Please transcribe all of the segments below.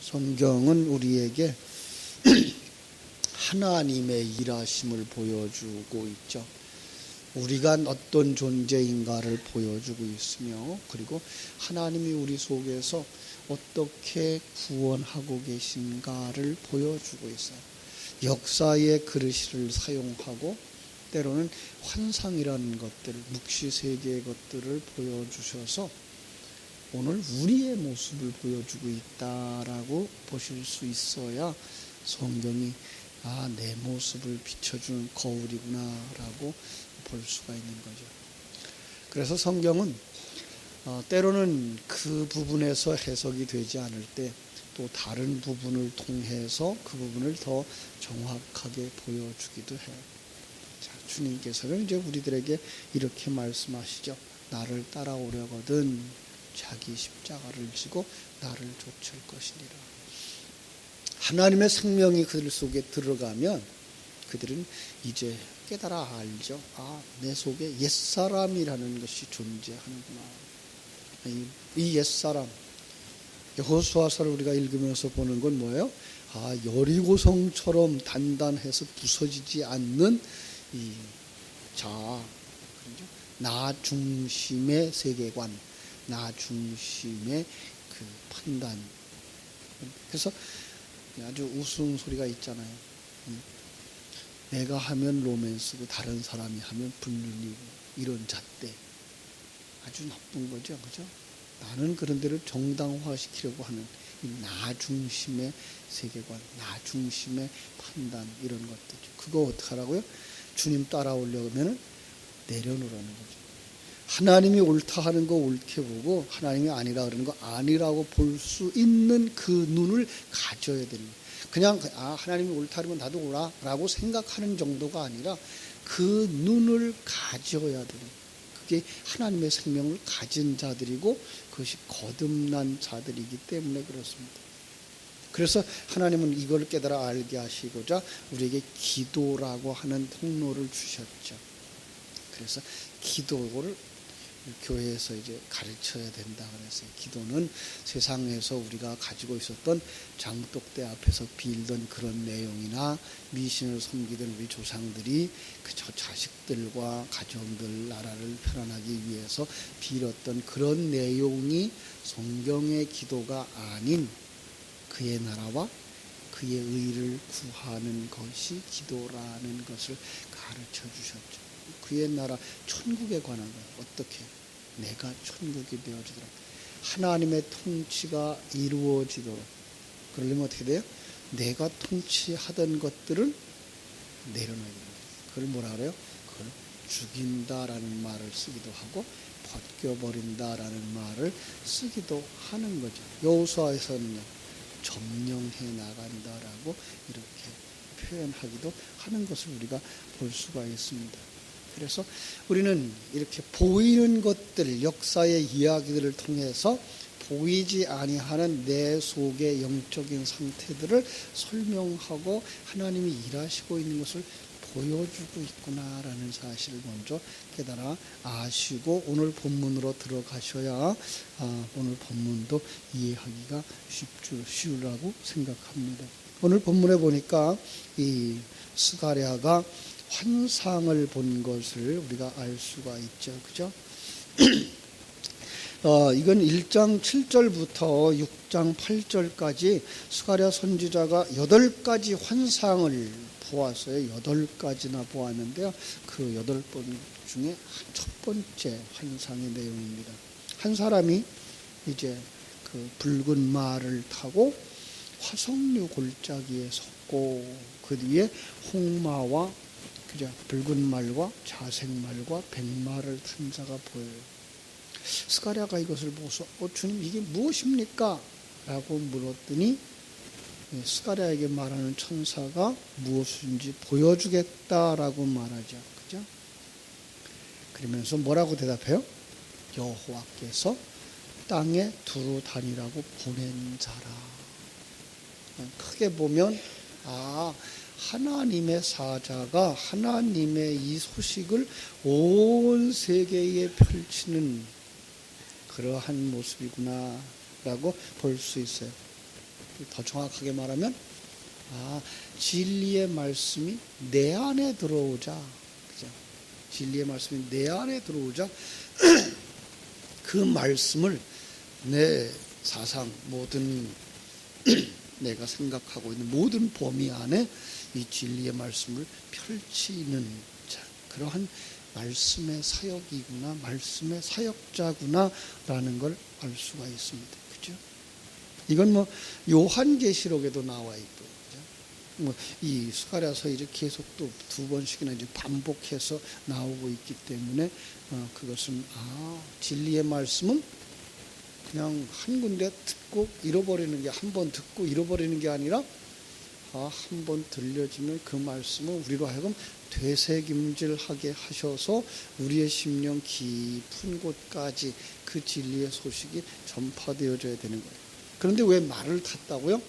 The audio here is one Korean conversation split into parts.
성경은 우리에게 하나님의 일하심을 보여주고 있죠. 우리가 어떤 존재인가를 보여주고 있으며, 그리고 하나님이 우리 속에서 어떻게 구원하고 계신가를 보여주고 있어요. 역사의 그릇을 사용하고 때로는 환상이라는 것들, 묵시세계의 것들을 보여주셔서 오늘 우리의 모습을 보여주고 있다라고 보실 수 있어야 성경이 내 모습을 비춰주는 거울이구나 라고 볼 수가 있는 거죠. 그래서 성경은 때로는 그 부분에서 해석이 되지 않을 때 또 다른 부분을 통해서 그 부분을 더 정확하게 보여주기도 해요. 자, 주님께서는 이제 우리들에게 이렇게 말씀하시죠. 나를 따라오려거든 자기 십자가를 지고 나를 좇을 것이니라. 하나님의 생명이 그들 속에 들어가면 그들은 이제 깨달아 알죠. 내 속에 옛사람이라는 것이 존재하는구나. 이 옛사람, 여호수아서를 우리가 읽으면서 보는 건 뭐예요? 여리고성처럼 단단해서 부서지지 않는 이 자아, 나 중심의 세계관, 나 중심의 그 판단. 그래서 아주 우스운 소리가 있잖아요. 내가 하면 로맨스고 다른 사람이 하면 불륜이고 이런 잣대. 아주 나쁜 거죠, 그죠? 나는 그런 데를 정당화시키려고 하는 나 중심의 세계관, 나 중심의 판단, 이런 것들이죠. 그거 어떻게 하라고요? 주님 따라오려면 내려놓으라는 거죠. 하나님이 옳다 하는 거 옳게 보고 하나님이 아니라 그러는 거 아니라고 볼 수 있는 그 눈을 가져야 되는 거예요. 그냥 하나님이 옳다 하면 나도 옳아라고 생각하는 정도가 아니라 그 눈을 가져야 되는 거예요. 그게 하나님의 생명을 가진 자들이고 그것이 거듭난 자들이기 때문에 그렇습니다. 그래서 하나님은 이걸 깨달아 알게 하시고자 우리에게 기도라고 하는 통로를 주셨죠. 그래서 기도를 교회에서 이제 가르쳐야 된다 그랬어요. 기도는 세상에서 우리가 가지고 있었던 장독대 앞에서 빌던 그런 내용이나 미신을 섬기던 우리 조상들이 그저 자식들과 가정들, 나라를 편안하기 위해서 빌었던 그런 내용이 성경의 기도가 아닌 그의 나라와 그의 의를 구하는 것이 기도라는 것을 가르쳐 주셨죠. 그의 나라, 천국에 관한 거예요. 어떻게? 내가 천국이 되어지도록. 하나님의 통치가 이루어지도록. 그러려면 어떻게 돼요? 내가 통치하던 것들을 내려놔야 됩니다. 그걸 뭐라 그래요? 그걸 죽인다라는 말을 쓰기도 하고 벗겨버린다라는 말을 쓰기도 하는 거죠. 여호수아에서는요, 점령해 나간다라고 이렇게 표현하기도 하는 것을 우리가 볼 수가 있습니다. 그래서 우리는 이렇게 보이는 것들, 역사의 이야기들을 통해서 보이지 아니하는 내 속의 영적인 상태들을 설명하고 하나님이 일하시고 있는 것을 보여주고 있구나라는 사실을 먼저 깨달아 아시고 오늘 본문으로 들어가셔야 오늘 본문도 이해하기가 쉬우라고 생각합니다. 오늘 본문에 보니까 이 스가랴가 환상을 본 것을 우리가 알 수가 있죠. 그죠? 이건 1장 7절부터 6장 8절까지 스가랴 선지자가 8가지 환상을 보았어요. 8가지나 보았는데요. 그 8번 중에 첫 번째 환상의 내용입니다. 한 사람이 이제 그 붉은 말을 타고 화석류 골짜기에 섰고 그 뒤에 홍마와 붉은 말과 자색 말과 백말을 탄 자가 보여요. 스가랴가 이것을 보고서 주님 이게 무엇입니까? 라고 물었더니 스가랴에게 말하는 천사가 무엇인지 보여주겠다라고 말하죠. 그죠? 그러면서 뭐라고 대답해요? 여호와께서 땅에 두루 다니라고 보낸 자라. 크게 보면 하나님의 사자가 하나님의 이 소식을 온 세계에 펼치는 그러한 모습이구나 라고 볼 수 있어요. 더 정확하게 말하면 진리의 말씀이 내 안에 들어오자. 그죠? 진리의 말씀이 내 안에 들어오자 그 말씀을 내 사상 모든 내가 생각하고 있는 모든 범위 안에 이 진리의 말씀을 펼치는 그러한 말씀의 사역이구나, 말씀의 사역자구나라는 걸 알 수가 있습니다. 그죠? 이건 요한계시록에도 나와 있고, 이 스가랴서 이제 계속 또 두 번씩이나 이제 반복해서 나오고 있기 때문에 그것은 진리의 말씀은 그냥 한 군데 듣고 잃어버리는 게, 한 번 듣고 잃어버리는 게 아니라 한 번 들려지면 그 말씀은 우리로 하여금 되새김질하게 하셔서 우리의 심령 깊은 곳까지 그 진리의 소식이 전파되어져야 되는 거예요. 그런데 왜 말을 탔다고요?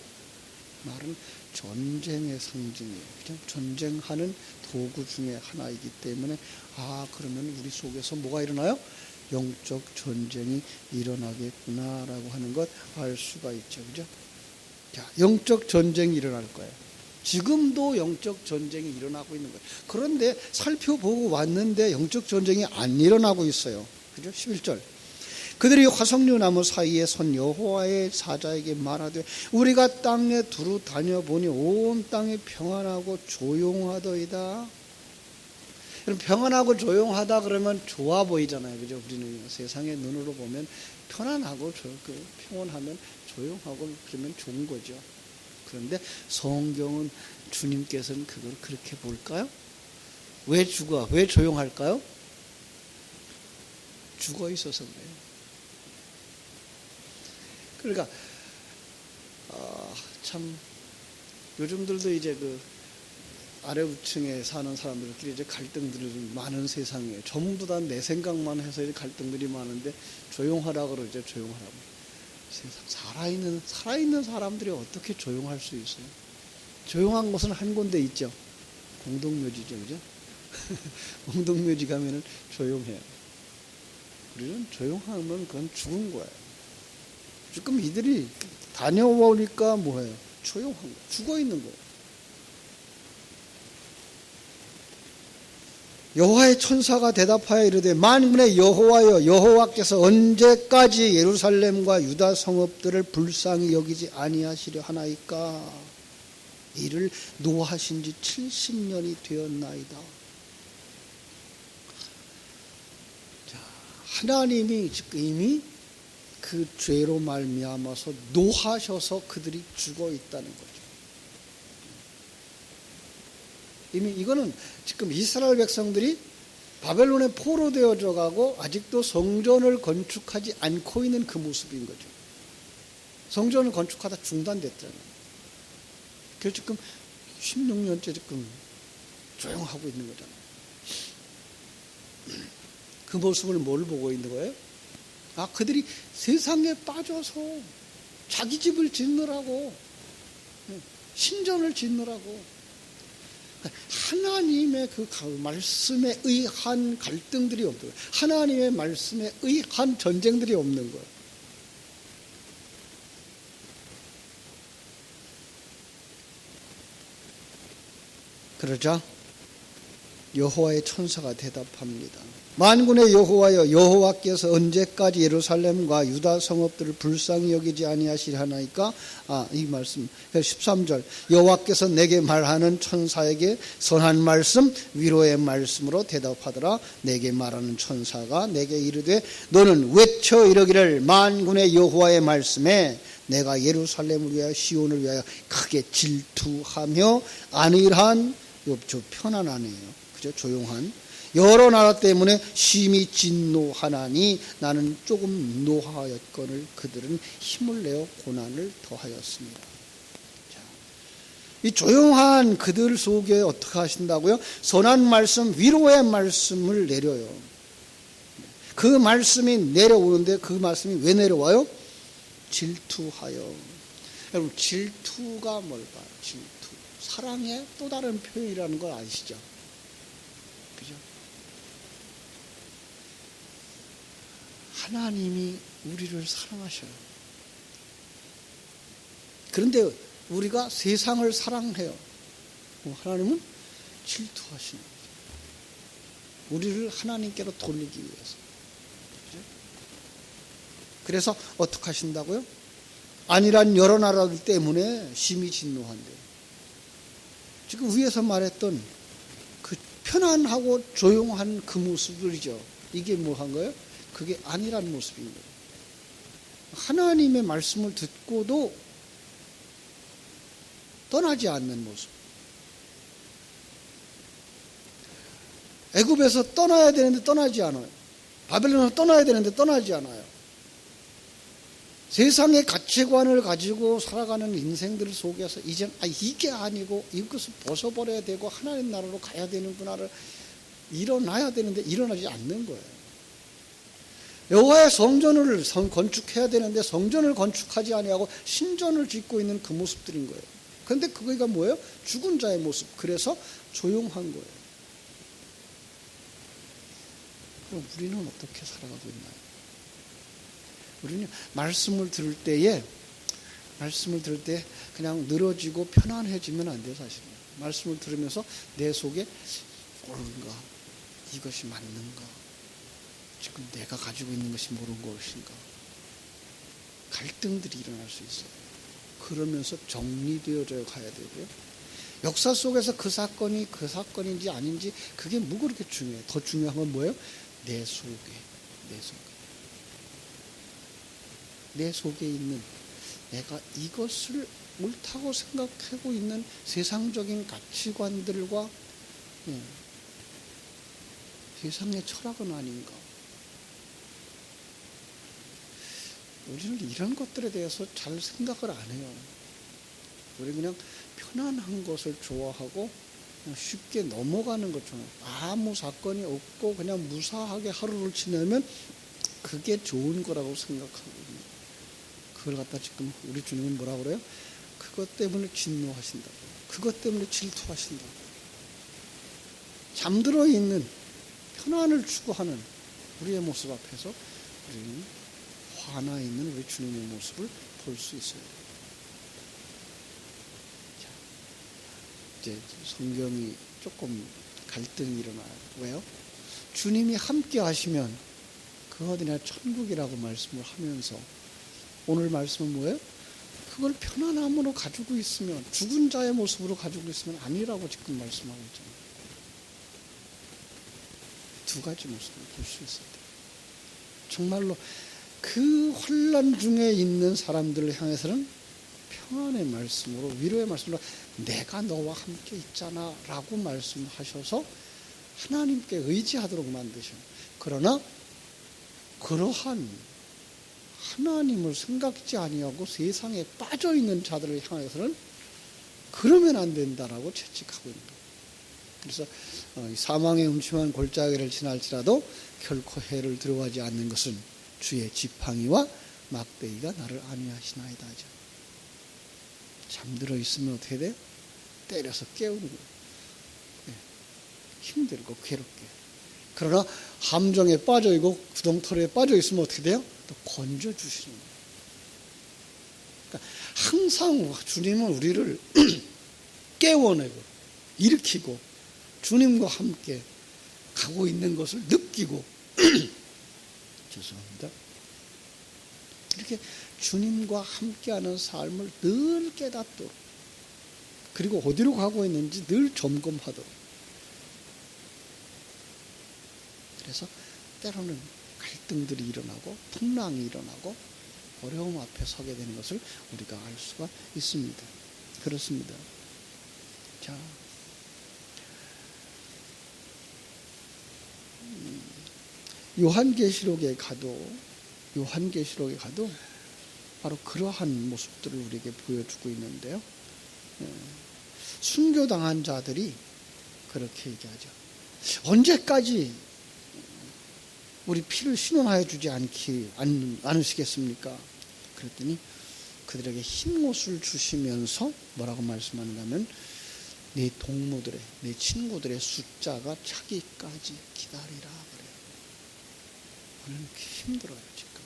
말은 전쟁의 상징이에요. 그죠? 전쟁하는 도구 중에 하나이기 때문에 그러면 우리 속에서 뭐가 일어나요? 영적 전쟁이 일어나겠구나라고 하는 것 알 수가 있죠. 그죠? 자, 영적 전쟁이 일어날 거예요. 지금도 영적 전쟁이 일어나고 있는 거예요. 그런데 살펴보고 왔는데 영적 전쟁이 안 일어나고 있어요. 그죠? 11절. 그들이 화석류 나무 사이에 선 여호와의 사자에게 말하되 우리가 땅에 두루 다녀보니 온 땅이 평안하고 조용하더이다. 평안하고 조용하다 그러면 좋아 보이잖아요. 그죠? 우리는 세상의 눈으로 보면 편안하고 평온하면 조용하고 그러면 좋은 거죠. 그런데 성경은 주님께서는 그걸 그렇게 볼까요? 왜 조용할까요? 죽어 있어서 그래요. 그러니까 참 요즘들도 이제 그 아래 우층에 사는 사람들끼리 이제 갈등들이 좀 많은 세상이에요. 전부 다 내 생각만 해서 이제 갈등들이 많은데 조용하라 그러죠. 조용하라고. 세상 살아있는 사람들이 어떻게 조용할 수 있어요? 조용한 곳은 한 군데 있죠. 공동묘지죠, 그죠? 공동묘지 가면은 조용해요. 우리는 조용하면 그건 죽은 거예요. 지금 이들이 다녀오니까 뭐예요? 조용한 거예요. 죽어 있는 거예요. 여호와의 천사가 대답하여 이르되 만군의 여호와여 여호와께서 언제까지 예루살렘과 유다 성읍들을 불쌍히 여기지 아니하시려 하나이까? 이를 노하신 지 70년이 되었나이다. 자, 하나님이 이미 그 죄로 말미암아서 노하셔서 그들이 죽어 있다는 거죠. 이미 이거는 지금 이스라엘 백성들이 바벨론에 포로되어져 가고 아직도 성전을 건축하지 않고 있는 그 모습인 거죠. 성전을 건축하다 중단됐잖아요. 그래서 지금 16년째 지금 조용하고 있는 거잖아요. 그 모습을 뭘 보고 있는 거예요? 그들이 세상에 빠져서 자기 집을 짓느라고, 신전을 짓느라고, 하나님의 그 말씀에 의한 갈등들이 없는 거예요. 하나님의 말씀에 의한 전쟁들이 없는 거예요. 그러자 여호와의 천사가 대답합니다. 만군의 여호와여 여호와께서 언제까지 예루살렘과 유다 성읍들을 불쌍히 여기지 아니하시려나이까? 이 말씀 13절 여호와께서 내게 말하는 천사에게 선한 말씀 위로의 말씀으로 대답하더라. 내게 말하는 천사가 내게 이르되 너는 외쳐 이르기를 만군의 여호와의 말씀에 내가 예루살렘을 위하여 시온을 위하여 크게 질투하며 안일한 편안하네요. 그죠? 조용한 여러 나라 때문에 심히 진노하나니 나는 조금 노하였거늘 그들은 힘을 내어 고난을 더하였습니다. 자, 이 조용한 그들 속에 어떻게 하신다고요? 선한 말씀, 위로의 말씀을 내려요. 그 말씀이 내려오는데 그 말씀이 왜 내려와요? 질투하여. 여러분 질투가 뭘까요? 질투. 사랑의 또 다른 표현이라는 걸 아시죠? 그죠? 하나님이 우리를 사랑하셔요. 그런데 우리가 세상을 사랑해요. 하나님은 질투하시는 거죠. 우리를 하나님께로 돌리기 위해서. 그래서 어떻게 하신다고요? 아니란 여러 나라들 때문에 심히 진노한대요. 지금 위에서 말했던 그 편안하고 조용한 그 모습들이죠. 이게 뭐 한 거예요? 그게 아니란 모습인 거예요. 하나님의 말씀을 듣고도 떠나지 않는 모습. 애굽에서 떠나야 되는데 떠나지 않아요. 바벨론에서 떠나야 되는데 떠나지 않아요. 세상의 가치관을 가지고 살아가는 인생들 속에서 이젠 이게 아니고 이것을 벗어버려야 되고 하나님 나라로 가야 되는구나를 일어나야 되는데 일어나지 않는 거예요. 여호와의 성전을 건축해야 되는데 성전을 건축하지 아니하고 신전을 짓고 있는 그 모습들인 거예요. 그런데 그거가 뭐예요? 죽은 자의 모습. 그래서 조용한 거예요. 그럼 우리는 어떻게 살아가고 있나요? 우리는 말씀을 들을 때 그냥 늘어지고 편안해지면 안 돼요, 사실은. 말씀을 들으면서 내 속에 옳은가? 이것이 맞는가? 지금 내가 가지고 있는 것이 모르는 것인가? 갈등들이 일어날 수 있어요. 그러면서 정리되어져 가야 되고요. 역사 속에서 그 사건이 그 사건인지 아닌지 그게 뭐 그렇게 중요해요. 더 중요한 건 뭐예요? 내 속에 있는 내가 이것을 옳다고 생각하고 있는 세상적인 가치관들과 세상의 철학은 아닌가. 우리는 이런 것들에 대해서 잘 생각을 안 해요. 우리 그냥 편안한 것을 좋아하고 그냥 쉽게 넘어가는 것처럼 아무 사건이 없고 그냥 무사하게 하루를 지내면 그게 좋은 거라고 생각하거든요. 그걸 갖다 지금 우리 주님은 뭐라고 그래요? 그것 때문에 진노하신다고. 그것 때문에 질투하신다고. 잠들어 있는 편안을 추구하는 우리의 모습 앞에서 우리는 화나 있는 우리 주님의 모습을 볼 수 있어요. 자, 이제 성경이 조금 갈등이 일어나요. 왜요? 주님이 함께 하시면 그 어디나 천국이라고 말씀을 하면서 오늘 말씀은 뭐예요? 그걸 편안함으로 가지고 있으면 죽은 자의 모습으로 가지고 있으면 아니라고 지금 말씀하고 있잖아요. 두 가지 모습을 볼 수 있을 때 정말로 그 혼란 중에 있는 사람들을 향해서는 평안의 말씀으로 위로의 말씀으로 내가 너와 함께 있잖아 라고 말씀하셔서 하나님께 의지하도록 만드셔요. 그러나 그러한 하나님을 생각지 아니하고 세상에 빠져있는 자들을 향해서는 그러면 안 된다라고 채찍하고 있는 거예요. 그래서 사망의 음침한 골짜기를 지날지라도 결코 해를 들어가지 않는 것은 주의 지팡이와 막대기가 나를 안위하시나이다 하죠. 잠들어 있으면 어떻게 돼요? 때려서 깨우는 거예요. 네. 힘들고 괴롭게. 그러나 함정에 빠져있고 구덩텅이에 빠져있으면 어떻게 돼요? 또 건져주시는 거예요. 그러니까 항상 주님은 우리를 깨워내고 일으키고 주님과 함께 가고 있는 것을 느끼고 죄송합니다. 이렇게 주님과 함께하는 삶을 늘 깨닫도록 그리고 어디로 가고 있는지 늘 점검하도록 그래서 때로는 갈등들이 일어나고 풍랑이 일어나고 어려움 앞에 서게 되는 것을 우리가 알 수가 있습니다. 그렇습니다. 자, 요한계시록에 가도 바로 그러한 모습들을 우리에게 보여주고 있는데요. 순교당한 자들이 그렇게 얘기하죠. 언제까지 우리 피를 신원하여 주지 않으시겠습니까? 그랬더니 그들에게 흰 옷을 주시면서 뭐라고 말씀하는가 하면 내 동무들의, 내 친구들의 숫자가 차기까지 기다리라 그래요. 우리는 힘들어요, 지금.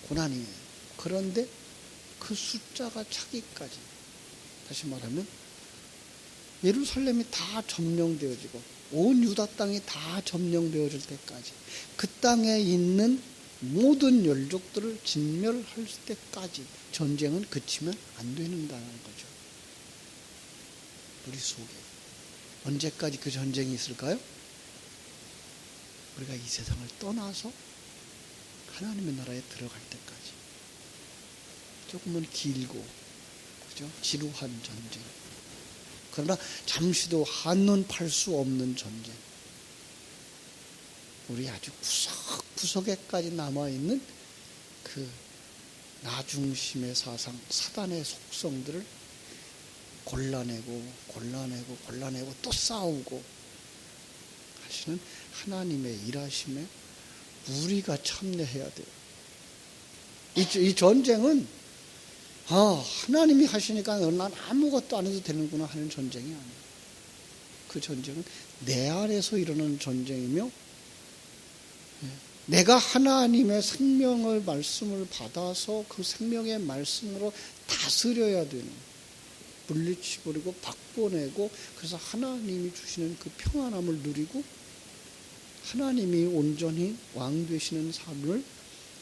고난이에요. 그런데 그 숫자가 차기까지, 다시 말하면 예루살렘이 다 점령되어지고 온 유다 땅이 다 점령되어질 때까지, 그 땅에 있는 모든 열족들을 진멸할 때까지 전쟁은 그치면 안 된다는 거죠. 우리 속에 언제까지 그 전쟁이 있을까요? 우리가 이 세상을 떠나서 하나님의 나라에 들어갈 때까지. 조금은 길고, 그죠? 지루한 전쟁. 그러나 잠시도 한눈 팔 수 없는 전쟁. 우리 아주 구석구석에까지 남아있는 그 나중심의 사상, 사단의 속성들을 골라내고 또 싸우고 하시는 하나님의 일하심에 우리가 참여해야 돼요. 이 전쟁은 하나님이 하시니까 난 아무것도 안 해도 되는구나 하는 전쟁이 아니에요. 그 전쟁은 내 안에서 일어나는 전쟁이며, 내가 하나님의 생명의 말씀을 받아서 그 생명의 말씀으로 다스려야 되는, 물리치버리고 바꿔내고, 그래서 하나님이 주시는 그 평안함을 누리고 하나님이 온전히 왕 되시는 삶을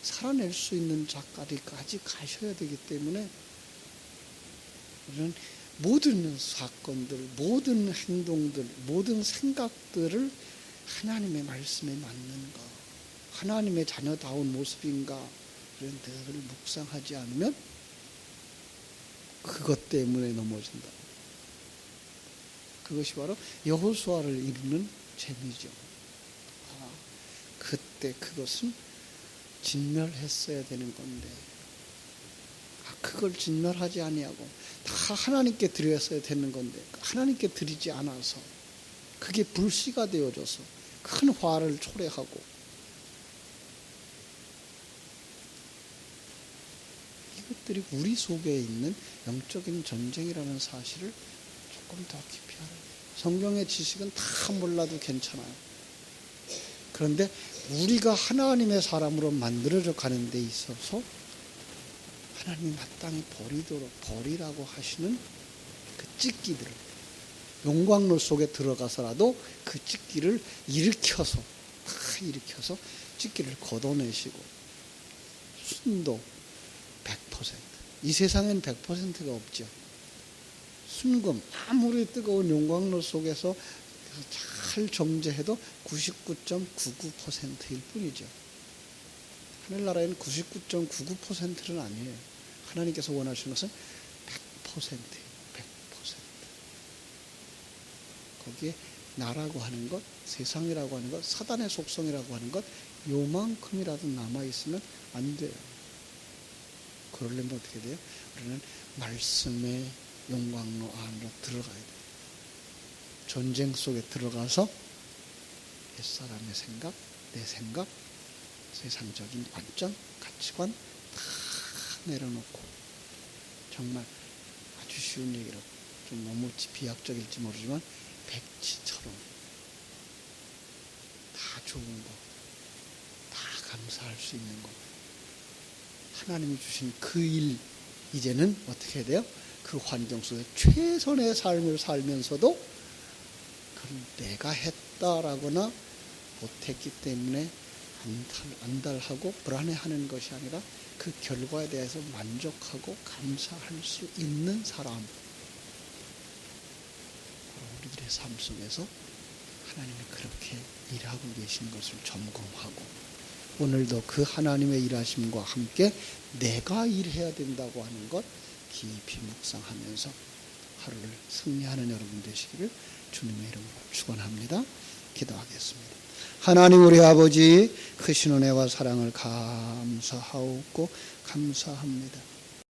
살아낼 수 있는 자까지 가셔야 되기 때문에, 우리는 모든 사건들, 모든 행동들, 모든 생각들을 하나님의 말씀에 맞는가, 하나님의 자녀다운 모습인가, 늘 묵상하지 않으면 그것 때문에 넘어진다. 그것이 바로 여호수아를 이루는 재미죠. 그때 그것은 진멸했어야 되는 건데, 그걸 진멸하지 아니하고 다 하나님께 드렸어야 되는 건데 하나님께 드리지 않아서 그게 불씨가 되어져서 큰 화를 초래하고, 이것들이 우리 속에 있는 영적인 전쟁이라는 사실을 조금 더 깊이 알아야 돼요. 성경의 지식은 다 몰라도 괜찮아요. 그런데 우리가 하나님의 사람으로 만들어져 가는 데 있어서 하나님이 마땅히 버리라고 하시는 그 찢기들을, 용광로 속에 들어가서라도 그 찢기를 일으켜서 찢기를 걷어내시고, 순도 100%. 이 세상엔 100%가 없죠. 순금, 아무리 뜨거운 용광로 속에서 잘 정제해도 99.99%일 뿐이죠. 하늘나라에는 99.99%는 아니에요. 하나님께서 원하시는 것은 100%예요. 100%. 거기에 나라고 하는 것, 세상이라고 하는 것, 사단의 속성이라고 하는 것, 요만큼이라도 남아있으면 안 돼요. 그러려면 어떻게 돼요? 우리는 말씀의 용광로 안으로 들어가야 돼요. 전쟁 속에 들어가서 옛사람의 생각, 내 생각, 세상적인 관점, 가치관 다 내려놓고, 정말 아주 쉬운 얘기로, 좀 너무 비약적일지 모르지만 백지처럼 다 좋은 거, 다 감사할 수 있는 거, 하나님이 주신 그 일, 이제는 어떻게 해야 돼요? 그 환경 속에 최선의 삶을 살면서도 그건 내가 했다라거나 못했기 때문에 안달하고 불안해하는 것이 아니라 그 결과에 대해서 만족하고 감사할 수 있는 사람, 우리들의 삶 속에서 하나님이 그렇게 일하고 계신 것을 점검하고, 오늘도 그 하나님의 일하심과 함께 내가 일해야 된다고 하는 것 깊이 묵상하면서 하루를 승리하는 여러분 되시기를 주님의 이름으로 축원합니다. 기도하겠습니다. 하나님 우리 아버지, 크신 은혜와 사랑을 감사하옵고 감사합니다.